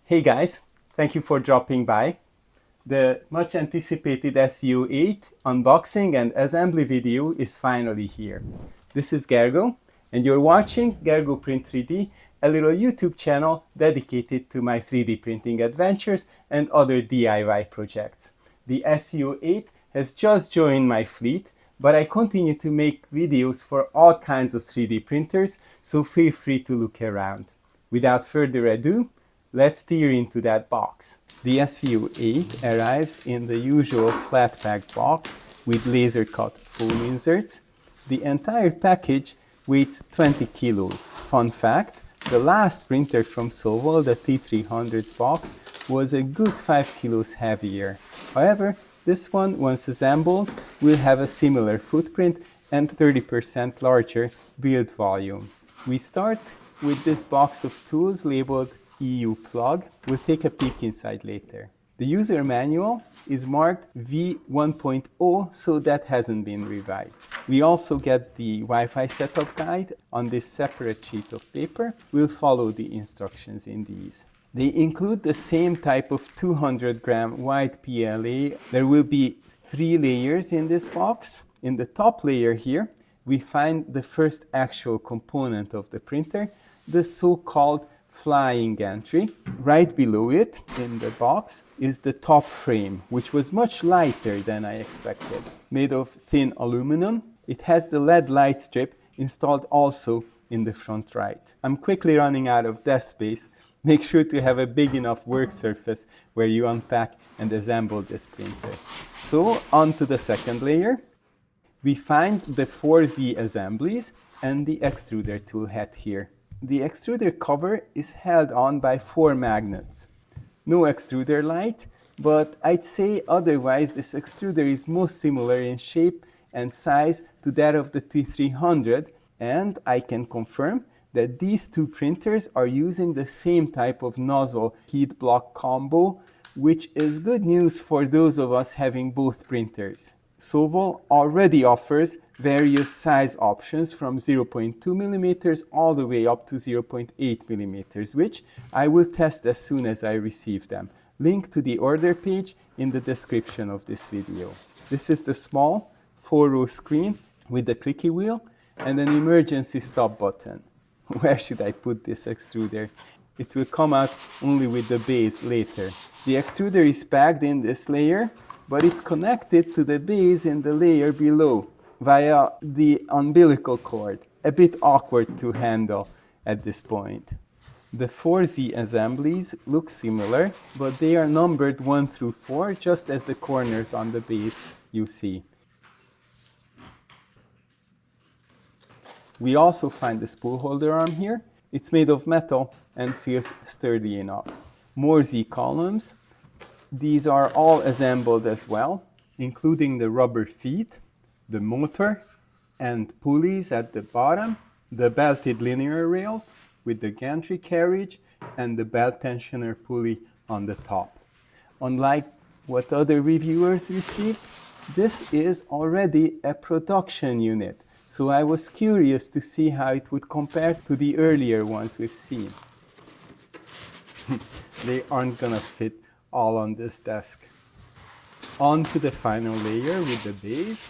Hey guys, thank you for dropping by. The much anticipated SV08 unboxing and assembly video is finally here. This is Gergo, and you're watching Gergo Print 3D, a little YouTube channel dedicated to my 3D printing adventures and other DIY projects. The SV08 has just joined my fleet, but I continue to make videos for all kinds of 3D printers, so feel free to look around. Without further ado, let's tear into that box. The SV08 arrives in the usual flat pack box with laser cut foam inserts. The entire package weighs 20 kilos. Fun fact, the last printer from Sovol, the T300's box, was a good 5 kilos heavier. However, this one, once assembled, will have a similar footprint and 30% larger build volume. We start with this box of tools labeled EU plug. We'll take a peek inside later. The user manual is marked V1.0, so that hasn't been revised. We also get the Wi-Fi setup guide on this separate sheet of paper. We'll follow the instructions in these. They include the same type of 200 gram wide PLA. There will be 3 layers in this box. In the top layer here, we find the first actual component of the printer, the so-called flying gantry. Right below it in the box is the top frame, which was much lighter than I expected. Made of thin aluminum, it has the LED light strip installed also in the front right. I'm quickly running out of desk space. Make sure to have a big enough work surface where you unpack and assemble this printer. So on to the second layer. We find the 4Z assemblies and the extruder tool head here. The extruder cover is held on by 4 magnets. No extruder light, but I'd say otherwise this extruder is most similar in shape and size to that of the T300, and I can confirm that these two printers are using the same type of nozzle heat block combo, which is good news for those of us having both printers. Sovol already offers various size options from 0.2 millimeters all the way up to 0.8 millimeters, which I will test as soon as I receive them. Link to the order page in the description of this video. This is the small 4-row screen with the clicky wheel and an emergency stop button. Where should I put this extruder? It will come out only with the base later. The extruder is packed in this layer, but it's connected to the base in the layer below via the umbilical cord. A bit awkward to handle at this point. The 4Z assemblies look similar, but they are numbered 1 through 4, just as the corners on the base you see. We also find the spool holder arm here. It's made of metal and feels sturdy enough. More Z columns. These are all assembled as well, including the rubber feet, the motor and pulleys at the bottom, the belted linear rails with the gantry carriage, and the belt tensioner pulley on the top. Unlike what other reviewers received, this is already a production unit, so I was curious to see how it would compare to the earlier ones we've seen. They aren't gonna fit all on this desk. On to the final layer with the base.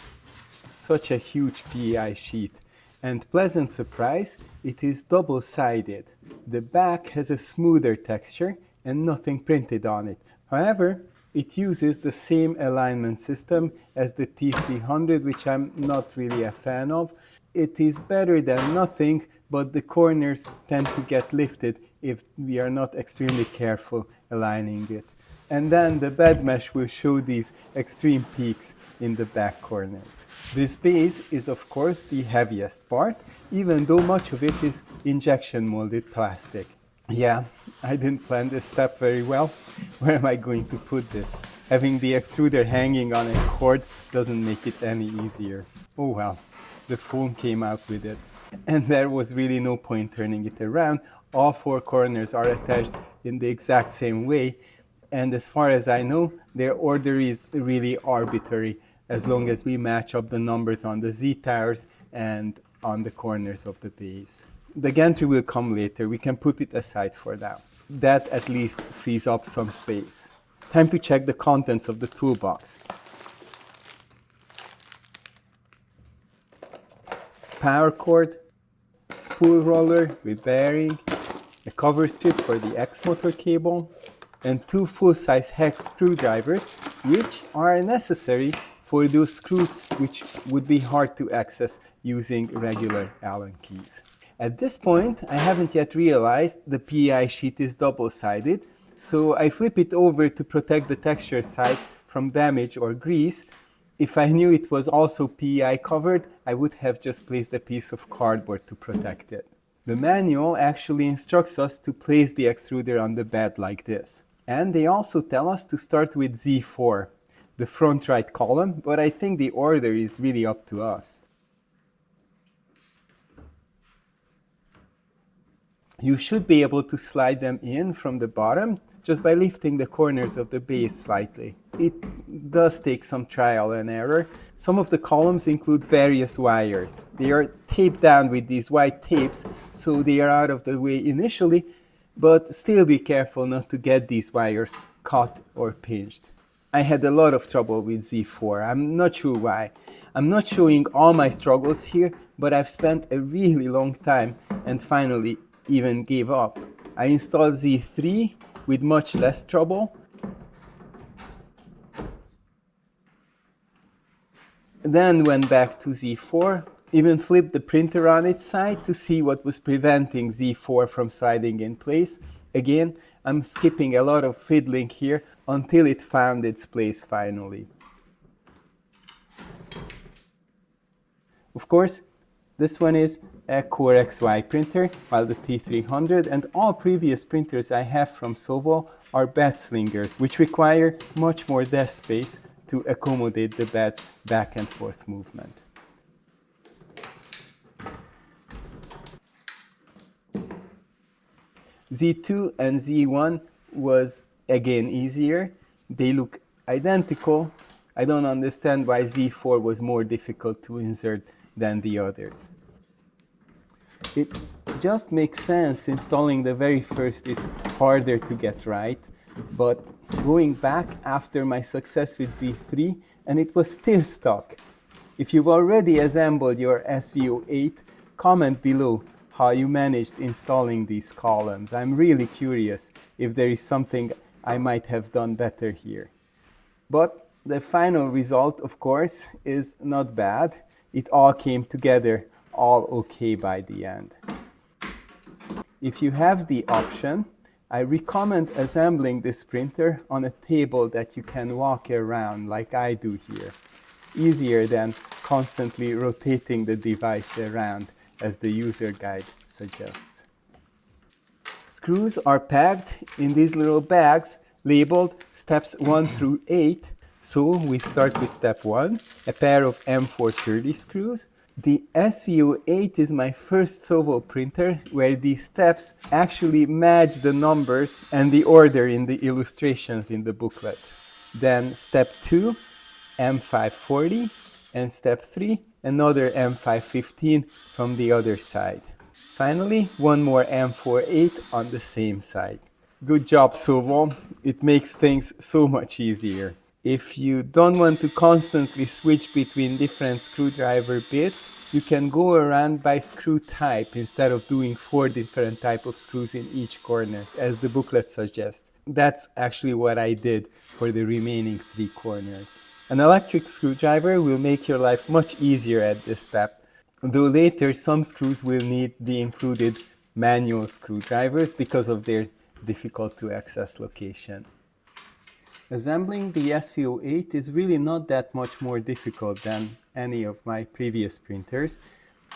Such a huge PEI sheet. And pleasant surprise, it is double-sided. The back has a smoother texture and nothing printed on it. However, it uses the same alignment system as the T300, which I'm not really a fan of. It is better than nothing, but the corners tend to get lifted if we are not extremely careful aligning it. And then the bed mesh will show these extreme peaks in the back corners. This base is of course the heaviest part, even though much of it is injection molded plastic. Yeah, I didn't plan this step very well. Where am I going to put this? Having the extruder hanging on a cord doesn't make it any easier. Oh well, the foam came out with it. And there was really no point turning it around. All 4 corners are attached in the exact same way. And as far as I know, their order is really arbitrary as long as we match up the numbers on the Z towers and on the corners of the base. The gantry will come later. We can put it aside for now. That at least frees up some space. Time to check the contents of the toolbox. Power cord, spool roller with bearing, a cover strip for the X motor cable, and 2 full-size hex screwdrivers, which are necessary for those screws which would be hard to access using regular Allen keys. At this point, I haven't yet realized the PI sheet is double-sided, so I flip it over to protect the texture side from damage or grease. If I knew it was also PI covered, I would have just placed a piece of cardboard to protect it. The manual actually instructs us to place the extruder on the bed like this. And they also tell us to start with Z4, the front right column, but I think the order is really up to us. You should be able to slide them in from the bottom just by lifting the corners of the base slightly. It does take some trial and error. Some of the columns include various wires. They are taped down with these white tapes, so they are out of the way initially, but still be careful not to get these wires cut or pinched. I had a lot of trouble with Z4. I'm not sure why. I'm not showing all my struggles here, but I've spent a really long time and finally even gave up. I installed Z3 with much less trouble. Then went back to Z4, even flipped the printer on its side to see what was preventing Z4 from sliding in place. Again, I'm skipping a lot of fiddling here until it found its place finally. Of course, this one is a Core XY printer, while the T300 and all previous printers I have from Sovol are bed slingers, which require much more desk space to accommodate the bed's back and forth movement. Z2 and Z1 was again easier. They look identical. I don't understand why Z4 was more difficult to insert than the others. It just makes sense. Installing the very first is harder to get right, but going back after my success with Z3 and it was still stuck. If you've already assembled your SV08, comment below how you managed installing these columns. I'm really curious if there is something I might have done better here. But the final result, of course, is not bad. It all came together all okay by the end. If you have the option, I recommend assembling this printer on a table that you can walk around like I do here. Easier than constantly rotating the device around as the user guide suggests. Screws are packed in these little bags labeled steps 1 through 8. So we start with step 1, a pair of M430 screws. The SV08 is my first Sovol printer where these steps actually match the numbers and the order in the illustrations in the booklet. Then step 2, M540, and step 3, another M515 from the other side. Finally, one more M48 on the same side. Good job, Sovol. It makes things so much easier. If you don't want to constantly switch between different screwdriver bits, you can go around by screw type instead of doing 4 different types of screws in each corner, as the booklet suggests. That's actually what I did for the remaining 3 corners. An electric screwdriver will make your life much easier at this step, though later some screws will need the included manual screwdrivers because of their difficult to access location. Assembling the SV08 is really not that much more difficult than any of my previous printers.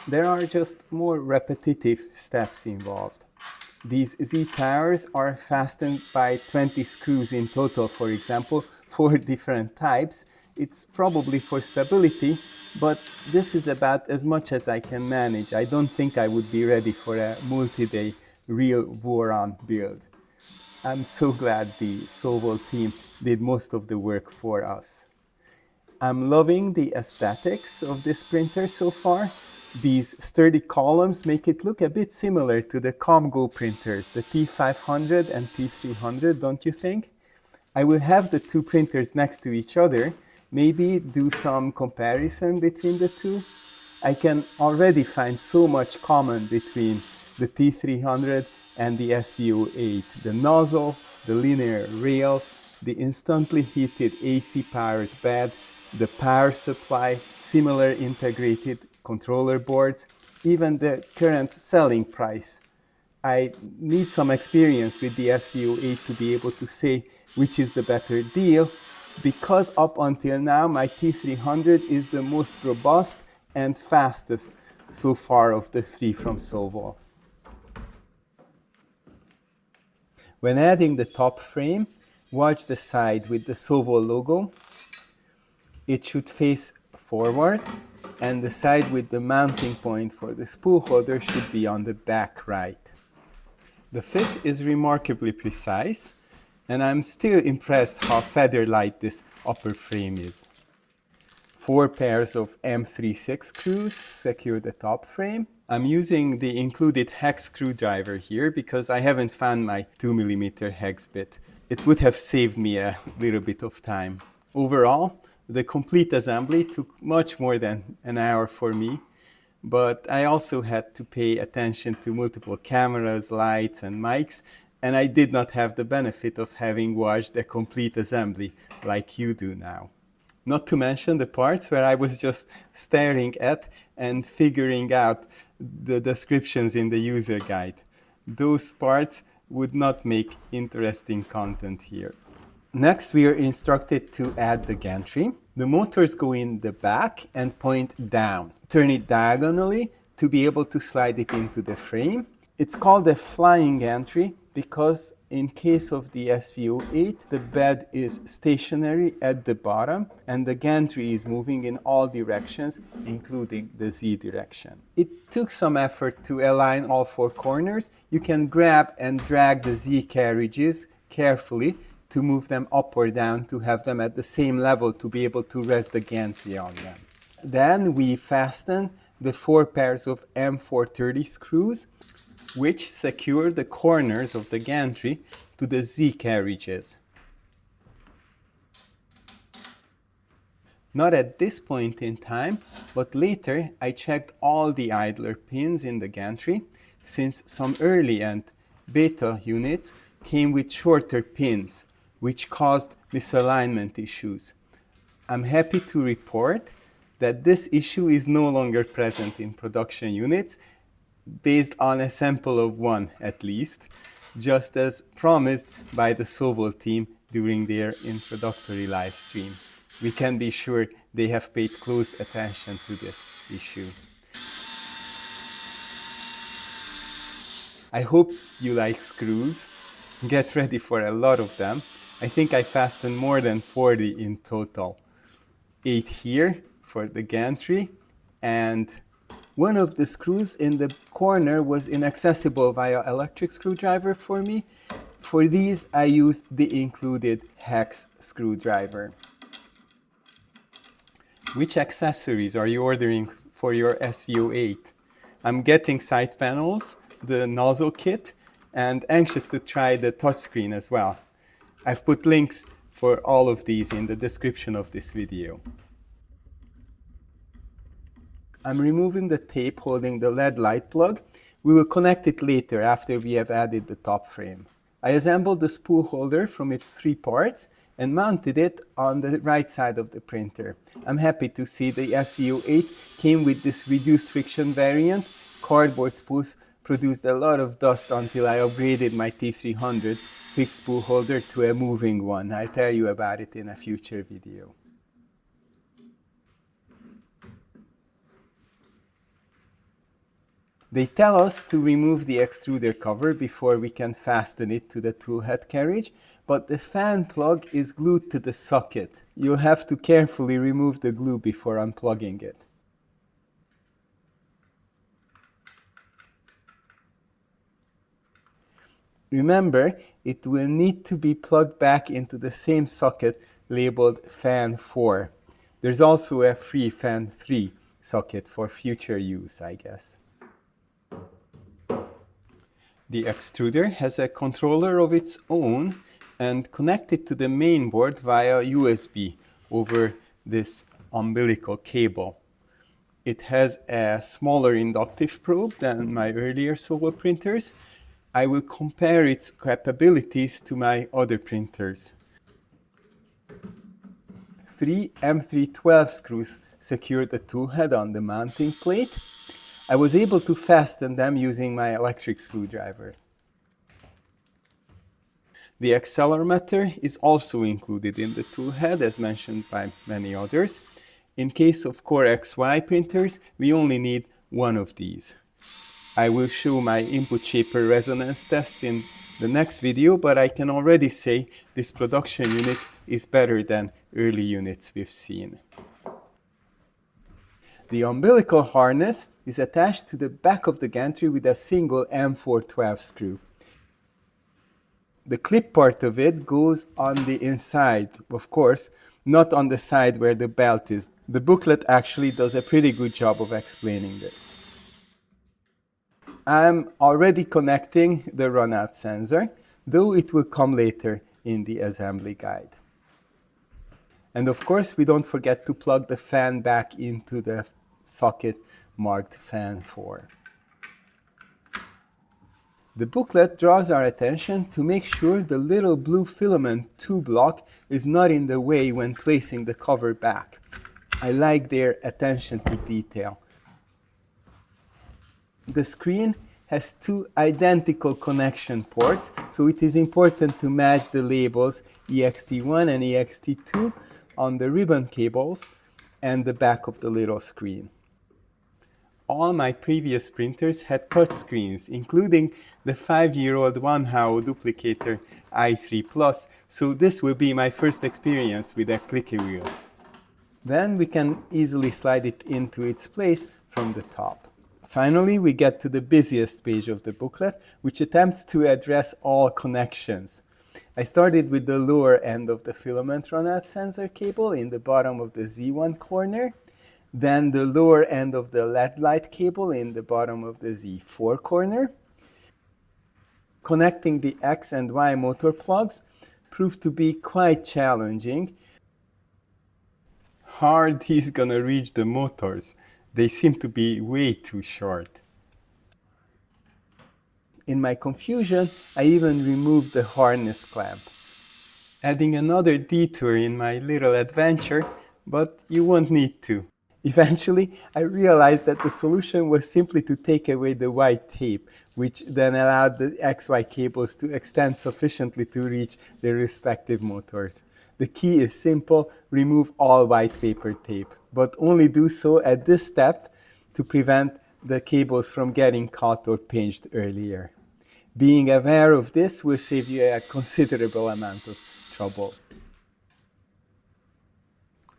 There are just more repetitive steps involved. These Z-towers are fastened by 20 screws in total, for example, 4 different types. It's probably for stability, but this is about as much as I can manage. I don't think I would be ready for a multi-day real war-on build. I'm so glad the Sovol team did most of the work for us. I'm loving the aesthetics of this printer so far. These sturdy columns make it look a bit similar to the ComGo printers, the T500 and T300, don't you think? I will have the two printers next to each other, maybe do some comparison between the two. I can already find so much common between the T300 and the SV08. The nozzle, the linear rails, the instantly heated AC-powered bed, the power supply, similar integrated controller boards, even the current selling price. I need some experience with the SV08 to be able to say which is the better deal, because up until now my T300 is the most robust and fastest so far of the three from Sovol. When adding the top frame, watch the side with the Sovol logo. It should face forward, and the side with the mounting point for the spool holder should be on the back right. The fit is remarkably precise, and I'm still impressed how feather-light this upper frame is. 4 pairs of M36 screws secure the top frame. I'm using the included hex screwdriver here because I haven't found my 2mm hex bit. It would have saved me a little bit of time. Overall, the complete assembly took much more than an hour for me, but I also had to pay attention to multiple cameras, lights, and mics, and I did not have the benefit of having watched a complete assembly like you do now. Not to mention the parts where I was just staring at and figuring out the descriptions in the user guide. Those parts would not make interesting content here. Next, we are instructed to add the gantry. The motors go in the back and point down. Turn it diagonally to be able to slide it into the frame. It's called a flying gantry because in case of the SV08, the bed is stationary at the bottom and the gantry is moving in all directions, including the Z direction. It took some effort to align all 4 corners. You can grab and drag the Z carriages carefully to move them up or down to have them at the same level to be able to rest the gantry on them. Then we fasten the 4 pairs of M430 screws, which secure the corners of the gantry to the Z carriages. Not at this point in time, but later I checked all the idler pins in the gantry, since some early and beta units came with shorter pins, which caused misalignment issues. I'm happy to report that this issue is no longer present in production units, based on a sample of 1 at least, just as promised by the Sovol team during their introductory live stream. We can be sure they have paid close attention to this issue. I hope you like screws. Get ready for a lot of them. I think I fastened more than 40 in total. 8 here for the gantry, and one of the screws in the corner was inaccessible via electric screwdriver for me. For these, I used the included hex screwdriver. Which accessories are you ordering for your SV08? I'm getting side panels, the nozzle kit, and anxious to try the touchscreen as well. I've put links for all of these in the description of this video. I'm removing the tape holding the LED light plug. We will connect it later after we have added the top frame. I assembled the spool holder from its 3 parts and mounted it on the right side of the printer. I'm happy to see the SV08 came with this reduced friction variant. Cardboard spools produced a lot of dust until I upgraded my T300 fixed spool holder to a moving one. I'll tell you about it in a future video. They tell us to remove the extruder cover before we can fasten it to the toolhead carriage, but the fan plug is glued to the socket. You'll have to carefully remove the glue before unplugging it. Remember, it will need to be plugged back into the same socket labeled fan 4. There's also a free fan 3 socket for future use, I guess. The extruder has a controller of its own and connected to the main board via USB over this umbilical cable. It has a smaller inductive probe than my earlier Sovol printers. I will compare its capabilities to my other printers. 3 M312 screws secure the tool head on the mounting plate. I was able to fasten them using my electric screwdriver. The accelerometer is also included in the tool head, as mentioned by many others. In case of Core XY printers, we only need one of these. I will show my input shaper resonance test in the next video, but I can already say this production unit is better than early units we've seen. The umbilical harness is attached to the back of the gantry with a single M412 screw. The clip part of it goes on the inside, of course, not on the side where the belt is. The booklet actually does a pretty good job of explaining this. I'm already connecting the runout sensor, though it will come later in the assembly guide. And of course, we don't forget to plug the fan back into the socket marked fan 4. The booklet draws our attention to make sure the little blue filament tube lock is not in the way when placing the cover back. I like their attention to detail. The screen has 2 identical connection ports, so it is important to match the labels EXT1 and EXT2 on the ribbon cables and the back of the little screen. All my previous printers had touch screens, including the 5-year-old Wanhao duplicator i3+, so this will be my first experience with a clicky wheel. Then we can easily slide it into its place from the top. Finally, we get to the busiest page of the booklet, which attempts to address all connections. I started with the lower end of the filament runout sensor cable in the bottom of the Z1 corner, then the lower end of the LED light cable in the bottom of the Z4 corner. Connecting the X and Y motor plugs proved to be quite challenging. Hard he's gonna reach the motors. They seem to be way too short. In my confusion, I even removed the harness clamp, adding another detour in my little adventure, but you won't need to. Eventually, I realized that the solution was simply to take away the white tape, which then allowed the XY cables to extend sufficiently to reach their respective motors. The key is simple: remove all white paper tape, but only do so at this step to prevent the cables from getting caught or pinched earlier. Being aware of this will save you a considerable amount of trouble.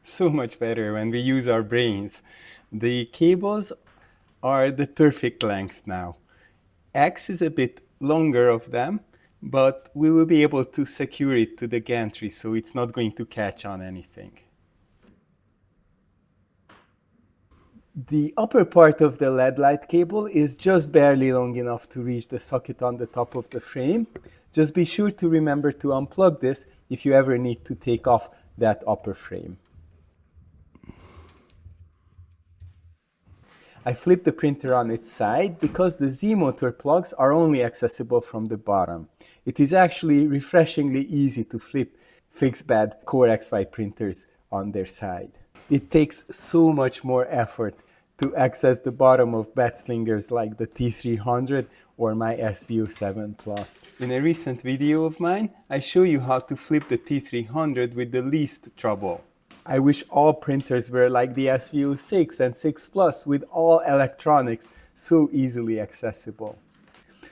So much better when we use our brains. The cables are the perfect length now. X is a bit longer of them, but we will be able to secure it to the gantry so it's not going to catch on anything. The upper part of the LED light cable is just barely long enough to reach the socket on the top of the frame. Just be sure to remember to unplug this if you ever need to take off that upper frame. I flipped the printer on its side because the Z motor plugs are only accessible from the bottom. It is actually refreshingly easy to flip fixed bed Core XY printers on their side. It takes so much more effort to access the bottom of bed slingers like the T300 or my SV07 In a recent video of mine, I show you how to flip the T300 with the least trouble. I wish all printers were like the SV06 and 6 Plus with all electronics so easily accessible.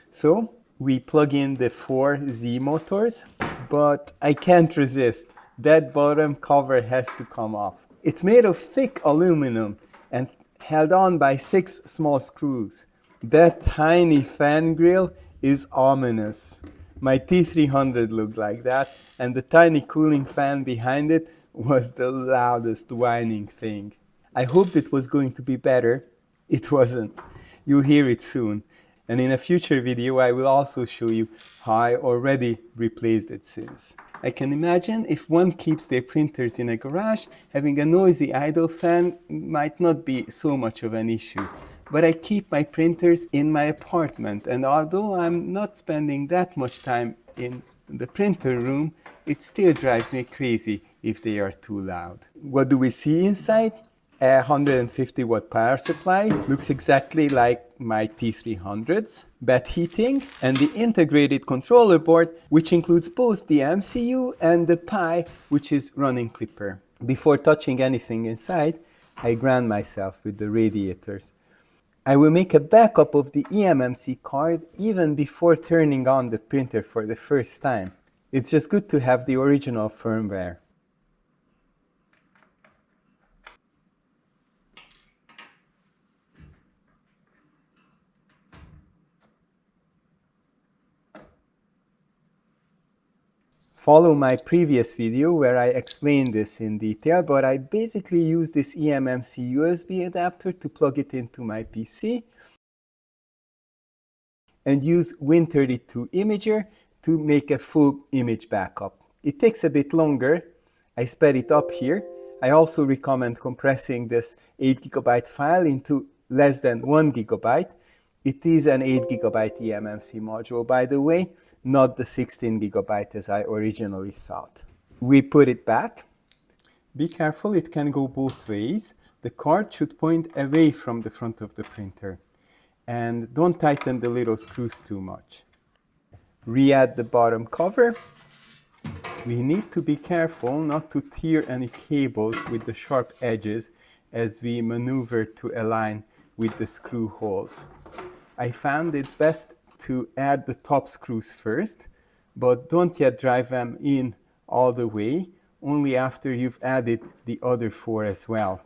So we plug in the 4 Z motors, but I can't resist. That bottom cover has to come off. It's made of thick aluminum and held on by 6 small screws. That tiny fan grill is ominous. My T300 looked like that, and the tiny cooling fan behind it was the loudest whining thing. I hoped it was going to be better. It wasn't. You'll hear it soon. And in a future video, I will also show you how I already replaced it since. I can imagine if one keeps their printers in a garage, having a noisy idle fan might not be so much of an issue. But I keep my printers in my apartment, and although I'm not spending that much time in the printer room, it still drives me crazy if they are too loud. What do we see inside? A 150 watt power supply, looks exactly like my T300's, bed heating, and the integrated controller board, which includes both the MCU and the Pi, which is running Clipper. Before touching anything inside, I ground myself with the radiators. I will make a backup of the EMMC card even before turning on the printer for the first time. It's just good to have the original firmware. Follow my previous video where I explained this in detail, but I basically use this EMMC USB adapter to plug it into my PC and use Win32 Imager to make a full image backup. It takes a bit longer. I sped it up here. I also recommend compressing this 8 GB file into less than 1 GB. It is an 8 GB EMMC module, by the way, not the 16 GB as I originally thought. We put it back. Be careful, it can go both ways. The card should point away from the front of the printer. And don't tighten the little screws too much. Re-add the bottom cover. We need to be careful not to tear any cables with the sharp edges as we maneuver to align with the screw holes. I found it best to add the top screws first, but don't yet drive them in all the way, only after you've added the other 4 as well.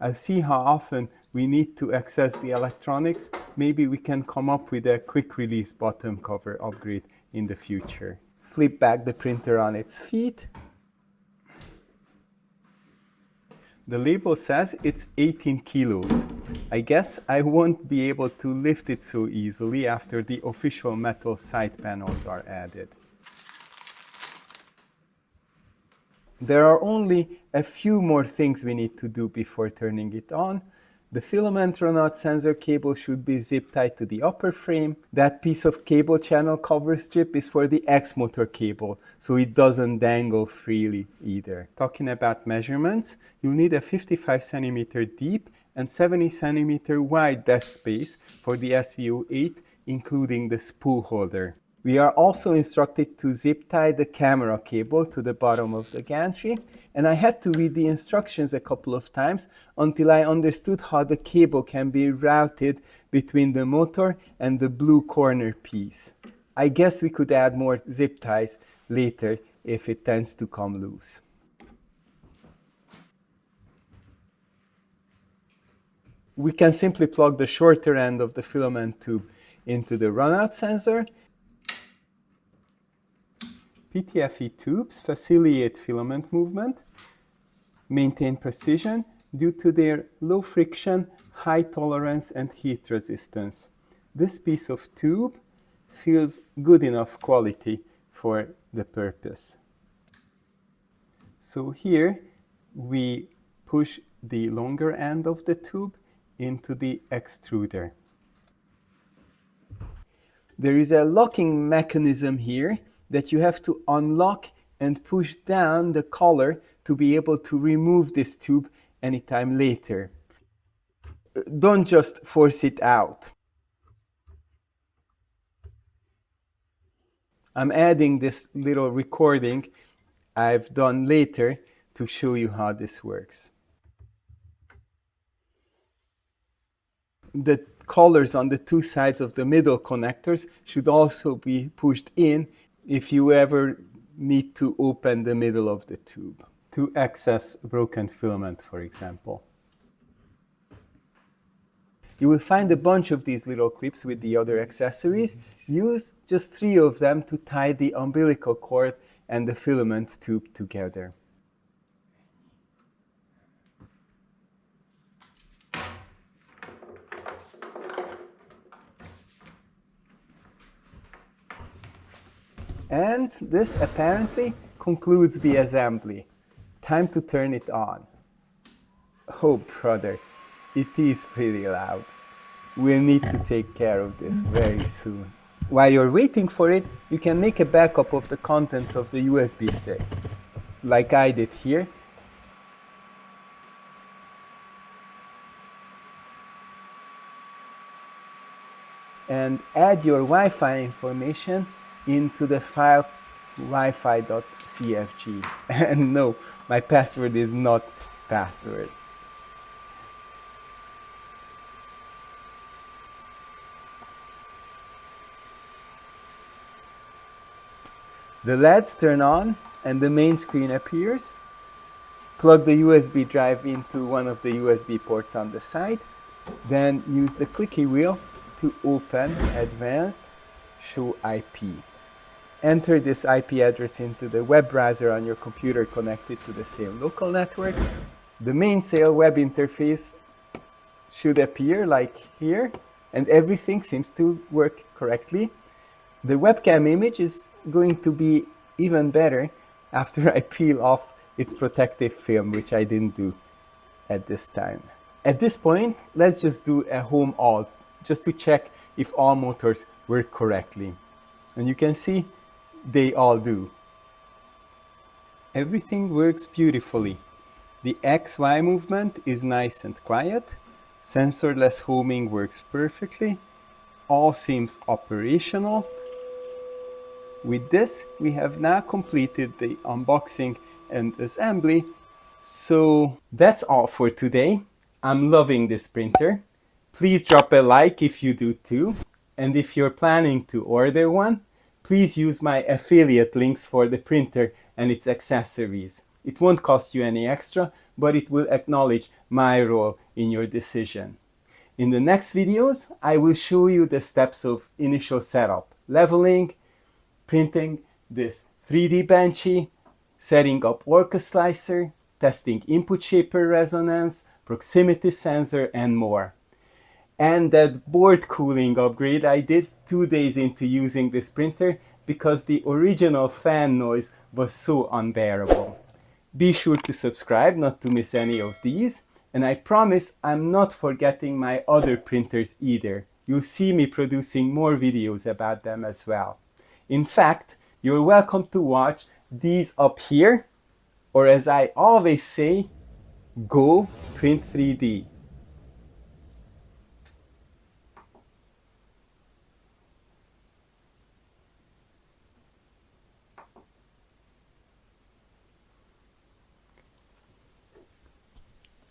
I'll see how often we need to access the electronics. Maybe we can come up with a quick release bottom cover upgrade in the future. Flip back the printer on its feet. The label says it's 18 kilos. I guess I won't be able to lift it so easily after the official metal side panels are added. There are only a few more things we need to do before turning it on. The filament runout sensor cable should be zip tied to the upper frame. That piece of cable channel cover strip is for the X motor cable, so it doesn't dangle freely either. Talking about measurements, you'll need a 55 cm deep and 70 cm wide desk space for the SV08, including the spool holder. We are also instructed to zip tie the camera cable to the bottom of the gantry, and I had to read the instructions a couple of times until I understood how the cable can be routed between the motor and the blue corner piece. I guess we could add more zip ties later if it tends to come loose. We can simply plug the shorter end of the filament tube into the runout sensor. PTFE tubes facilitate filament movement, maintain precision due to their low friction, high tolerance and heat resistance. This piece of tube feels good enough quality for the purpose. So here we push the longer end of the tube into the extruder. There is a locking mechanism here that you have to unlock and push down the collar to be able to remove this tube anytime later. Don't just force it out. I'm adding this little recording I've done later to show you how this works. The collars on the two sides of the middle connectors should also be pushed in if you ever need to open the middle of the tube to access broken filament, for example. You will find a bunch of these little clips with the other accessories. Use just 3 of them to tie the umbilical cord and the filament tube together. And this apparently concludes the assembly. Time to turn it on. Oh brother, it is pretty loud. We'll need to take care of this very soon. While you're waiting for it, you can make a backup of the contents of the USB stick, like I did here. And add your Wi-Fi information into the file wifi.cfg. And no, my password is not password. The LEDs turn on and the main screen appears. Plug the USB drive into one of the USB ports on the side. Then use the clicky wheel to open Advanced Show IP. Enter this IP address into the web browser on your computer connected to the same local network. The main Sail web interface should appear like here, and everything seems to work correctly. The webcam image is going to be even better after I peel off its protective film, which I didn't do at this time. At this point, let's just do a home alt, just to check if all motors work correctly. And you can see they all do. Everything works beautifully. The XY movement is nice and quiet. Sensorless homing works perfectly. All seems operational. With this, we have now completed the unboxing and assembly. So that's all for today. I'm loving this printer. Please drop a like if you do too. And if you're planning to order one, please use my affiliate links for the printer and its accessories. It won't cost you any extra, but it will acknowledge my role in your decision. In the next videos, I will show you the steps of initial setup, leveling, printing this 3D benchy, setting up Orca slicer, testing input shaper resonance, proximity sensor, and more. And that board cooling upgrade I did 2 days into using this printer because the original fan noise was so unbearable. Be sure to subscribe not to miss any of these, and I promise I'm not forgetting my other printers either. You'll see me producing more videos about them as well. In fact, you're welcome to watch these up here, or as I always say, go print 3D.